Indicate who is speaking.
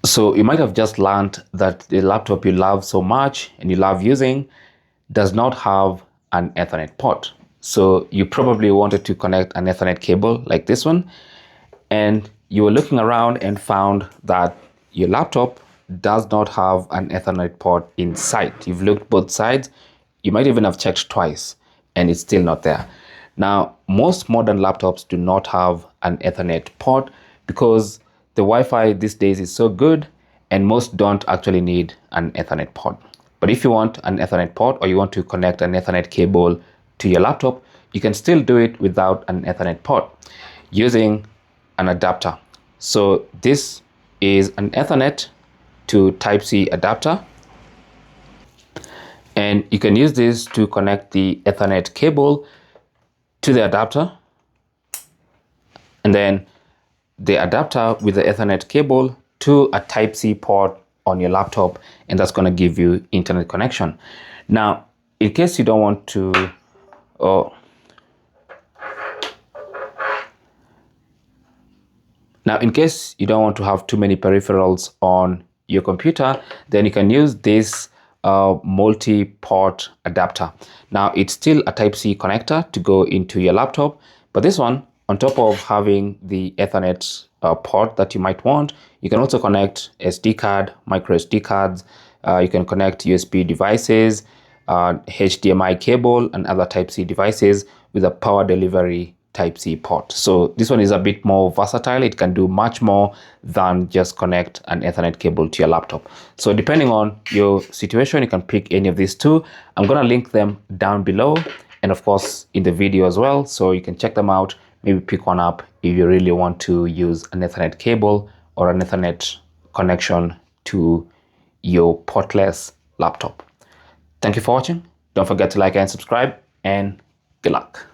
Speaker 1: So you might have just learned that the laptop you love so much and you love using does not have an Ethernet port. So you probably wanted to connect an Ethernet cable like this one, and you were looking around and found that your laptop does not have an Ethernet port inside. You've looked both sides. You might even have checked twice and it's still not there. Now, most modern laptops do not have an Ethernet port because the Wi-Fi these days is so good and most don't actually need an Ethernet port. But if you want an Ethernet port or you want to connect an Ethernet cable to your laptop, you can still do it without an Ethernet port using an adapter. So this is an Ethernet to Type-C adapter, and you can use this to connect the Ethernet cable to the adapter, and then the adapter with the Ethernet cable to a Type-C port on your laptop, and that's going to give you internet connection. Now, in case you don't want to have too many peripherals on your computer, then you can use this multi-port adapter. Now, it's still a Type-C connector to go into your laptop, but this one, on top of having the Ethernet port that you might want, you can also connect SD card, micro SD cards, you can connect USB devices, HDMI cable, and other Type-C devices with a power delivery Type-C port. So this one is a bit more versatile. It can do much more than just connect an Ethernet cable to your laptop. So depending on your situation, you can pick any of these two. I'm going to link them down below and of course in the video as well, so you can check them out. Maybe pick one up if you really want to use an Ethernet cable or an Ethernet connection to your portless laptop. Thank you for watching. Don't forget to like and subscribe, and good luck.